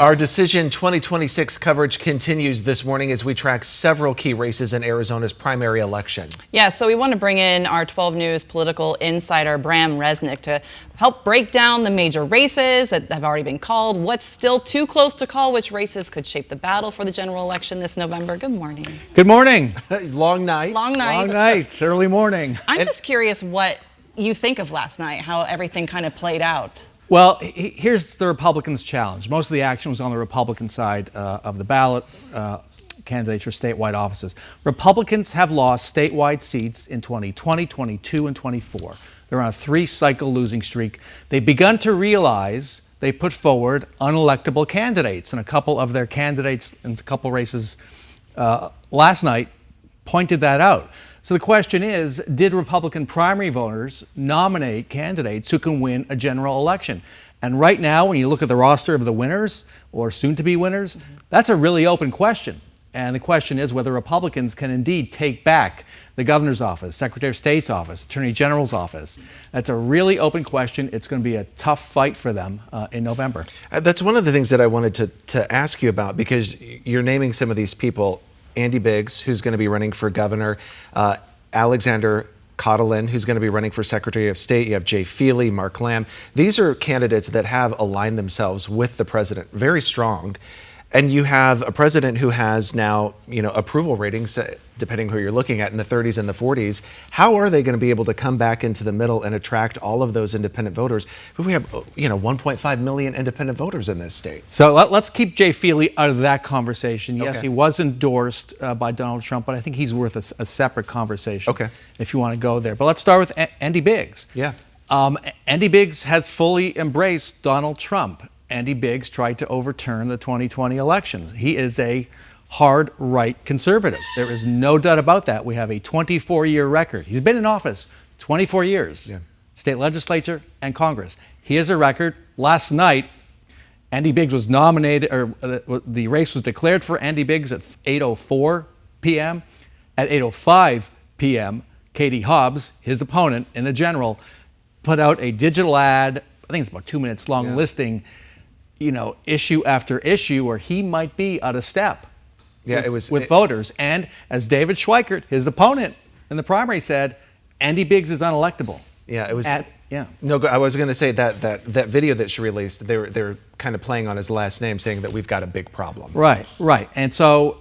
Our Decision 2026 coverage continues this morning as we track several key races in Arizona's primary election. Yeah, so we want to bring in our 12 News political insider, Brahm Resnik, to help break down the major races that have already been called, what's still too close to call, which races could shape the battle for the general election this November. Good morning. Good morning. Long night. Long night. Long night, early morning. I'm just curious what you think of last night, how everything kind of played out. Well, here's the Republicans' challenge. Most of the action was on the Republican side of the ballot, candidates for statewide offices. Republicans have lost statewide seats in 2020, 22, and 24. They're on a three-cycle losing streak. They've begun to realize they put forward unelectable candidates, and a couple of their candidates in a couple races last night pointed that out. So the question is, did Republican primary voters nominate candidates who can win a general election? And right now, when you look at the roster of the winners or soon-to-be winners, that's a really open question. And the question is whether Republicans can indeed take back the governor's office, Secretary of State's office, Attorney General's office. That's a really open question. It's going to be a tough fight for them in November. That's one of the things that I wanted to ask you about, because you're naming some of these people. Andy Biggs, who's going to be running for governor, Alexander Coughlin, who's going to be running for Secretary of State. You have Jay Feely, Mark Lamb. These are candidates that have aligned themselves with the president very strong. And you have a president who has now, approval ratings, depending who you're looking at, in the 30s and the 40s. How are they going to be able to come back into the middle and attract all of those independent voters? We have, 1.5 million independent voters in this state. So let's keep Jay Feely out of that conversation. Yes, Okay. he was endorsed by Donald Trump, but I think he's worth a separate conversation. Okay. If you want to go there. But let's start with Andy Biggs. Yeah. Andy Biggs has fully embraced Donald Trump. Andy Biggs tried to overturn the 2020 elections. He is a hard right conservative. There is no doubt about that. We have a 24-year record. He's been in office 24 years, state legislature and Congress. He has a record. Last night, Andy Biggs was nominated, or the race was declared for Andy Biggs at 8:04 p.m. At 8:05 p.m., Katie Hobbs, his opponent in the general, put out a digital ad, I think it's about 2 minutes long, listing issue after issue where he might be out of step with voters. And as David Schweikert, his opponent in the primary, said, Andy Biggs is unelectable. Yeah, it was. No, I was going to say that video that she released, they're kind of playing on his last name, saying that we've got a big problem. Right. And so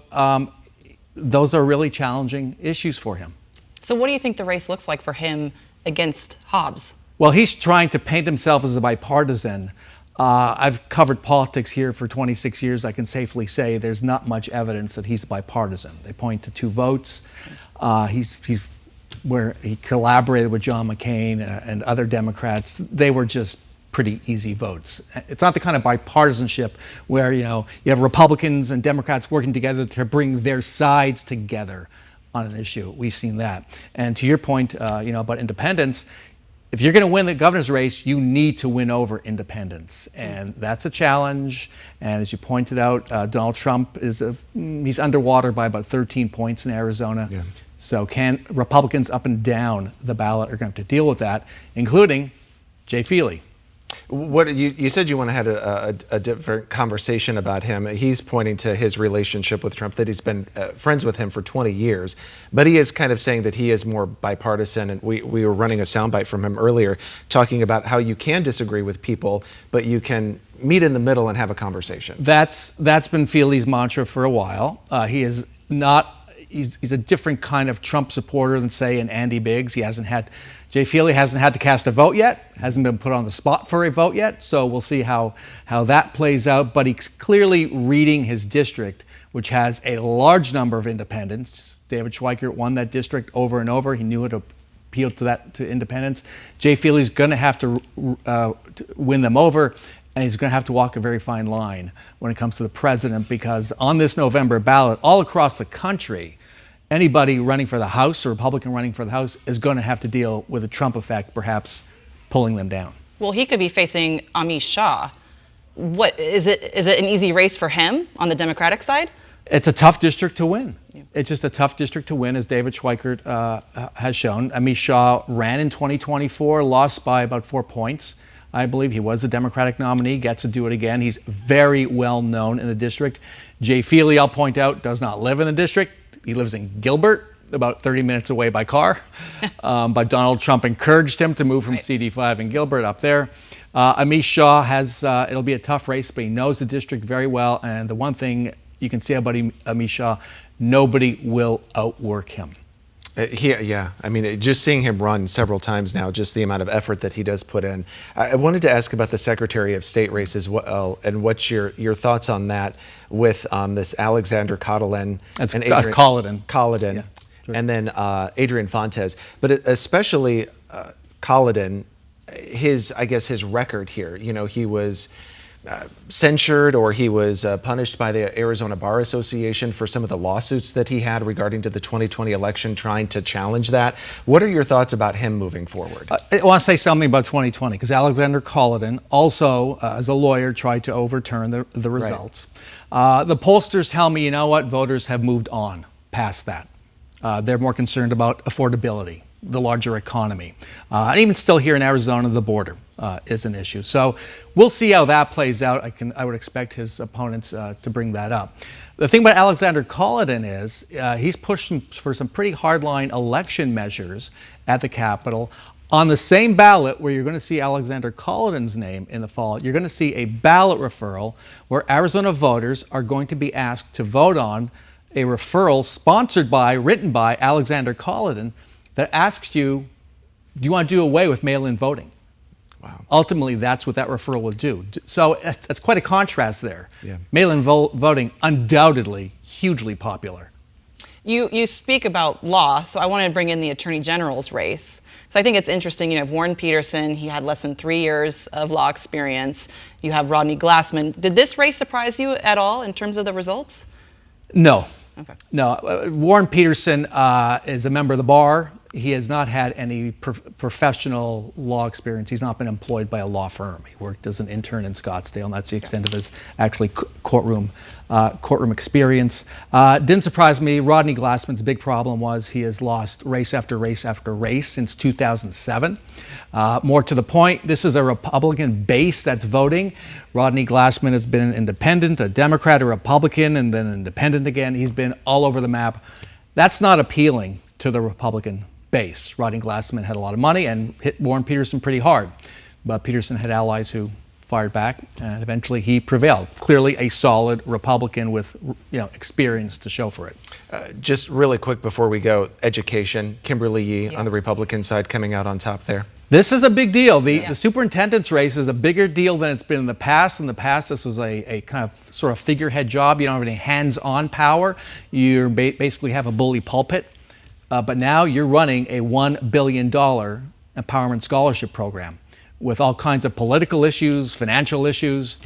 those are really challenging issues for him. So what do you think the race looks like for him against Hobbs? Well, he's trying to paint himself as a bipartisan. I've covered politics here for 26 years. I can safely say there's not much evidence that he's bipartisan. They point to 2 votes. He's where he collaborated with John McCain and other Democrats. They were just pretty easy votes. It's not the kind of bipartisanship where you have Republicans and Democrats working together to bring their sides together on an issue. We've seen that. And to your point, about independence. If you're going to win the governor's race, you need to win over independents, and that's a challenge. And as you pointed out, Donald Trump he's underwater by about 13 points in Arizona. Yeah. So Republicans up and down the ballot are going to have to deal with that, including Jay Feely. What you said you want to have a different conversation about him. He's pointing to his relationship with Trump, that he's been friends with him for 20 years, but he is kind of saying that he is more bipartisan. And we were running a soundbite from him earlier talking about how you can disagree with people, but you can meet in the middle and have a conversation. That's been Feely's mantra for a while. He is not. He's a different kind of Trump supporter than, say, an Andy Biggs. Jay Feely hasn't had to cast a vote yet, hasn't been put on the spot for a vote yet, so we'll see how that plays out. But he's clearly reading his district, which has a large number of independents. David Schweikert won that district over and over. He knew it appealed to independents. Jay Feely's going to have to win them over, and he's going to have to walk a very fine line when it comes to the president, because on this November ballot, all across the country, anybody running for the House, or Republican running for the House, is going to have to deal with a Trump effect, perhaps pulling them down. Well, he could be facing Amish Shah. What is it? Is it an easy race for him on the Democratic side? It's a tough district to win. Yeah. It's just a tough district to win, as David Schweikert has shown. Amish Shah ran in 2024, lost by about 4 points. I believe. He was the Democratic nominee, gets to do it again. He's very well known in the district. Jay Feely, I'll point out, does not live in the district. He lives in Gilbert, about 30 minutes away by car. But Donald Trump encouraged him to move from CD5 in Gilbert up there. Amish Shah has, it'll be a tough race, but he knows the district very well. And the one thing you can say about Amish Shah, nobody will outwork him. Yeah, I mean, just seeing him run several times now, just the amount of effort that he does put in. I wanted to ask about the Secretary of State race as well, and what's your thoughts on that with this Alexander Kotlin That's and Adrian Kollodin. Yeah, sure. And then Adrian Fontes, but especially Kollodin, I guess his record here. You know, he was censured, or he was punished by the Arizona Bar Association for some of the lawsuits that he had regarding to the 2020 election, trying to challenge that. What are your thoughts about him moving forward? I want to say something about 2020, because Alexander Kollodin also, as a lawyer, tried to overturn the results. Right. The pollsters tell me, you know what, voters have moved on past that. They're more concerned about affordability, the larger economy. And even still here in Arizona, the border is an issue. So we'll see how that plays out. I would expect his opponents to bring that up. The thing about Alexander Kollodin is he's pushing for some pretty hardline election measures at the Capitol. On the same ballot where you're going to see Alexander Kollodin's name in the fall, you're going to see a ballot referral where Arizona voters are going to be asked to vote on a referral sponsored by, written by Alexander Kollodin, that asks you, do you want to do away with mail-in voting? Wow. Ultimately, that's what that referral will do. So that's quite a contrast there. Yeah. Mail-in voting, undoubtedly hugely popular. You speak about law, so I wanted to bring in the Attorney General's race. So I think it's interesting, you have Warren Peterson, he had less than 3 years of law experience. You have Rodney Glassman. Did this race surprise you at all in terms of the results? No. Okay. No, Warren Peterson is a member of the bar. He has not had any professional law experience. He's not been employed by a law firm. He worked as an intern in Scottsdale, and that's the extent of his actually courtroom experience. Didn't surprise me. Rodney Glassman's big problem was he has lost race after race after race since 2007. More to the point, this is a Republican base that's voting. Rodney Glassman has been an independent, a Democrat, a Republican, and then an independent again. He's been all over the map. That's not appealing to the Republican base. Rodney Glassman had a lot of money and hit Warren Peterson pretty hard. But Peterson had allies who fired back, and eventually he prevailed. Clearly a solid Republican with experience to show for it. Just really quick before we go, education. Kimberly Yee on the Republican side coming out on top there. This is a big deal. The superintendent's race is a bigger deal than it's been in the past. In the past, this was a kind of sort of figurehead job. You don't have any hands-on power. You basically have a bully pulpit. But now you're running a $1 billion empowerment scholarship program with all kinds of political issues, financial issues.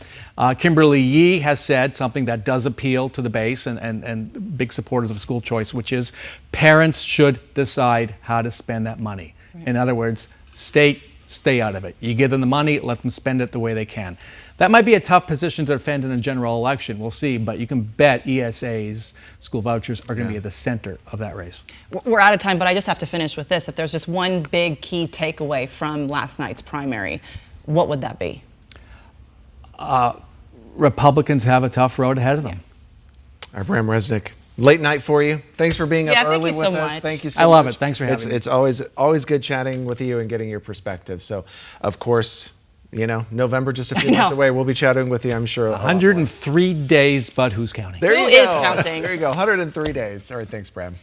Kimberly Yee has said something that does appeal to the base and big supporters of school choice, which is parents should decide how to spend that money. Right. In other words, state, stay out of it. You give them the money, let them spend it the way they can. That might be a tough position to defend in a general election. We'll see, but you can bet ESAs, school vouchers, are going to be at the center of that race. We're out of time, but I just have to finish with this. If there's just one big key takeaway from last night's primary, what would that be? Republicans have a tough road ahead of them. Our Brahm Resnik. Late night for you. Thanks for being up early with us. Thank you so much. I love it. Thanks for having me. It's always good chatting with you and getting your perspective. So, of course, November just a few months away. We'll be chatting with you, I'm sure. 103 days, but who's counting? Who is counting? There you go. 103 days. All right, thanks, Brahm.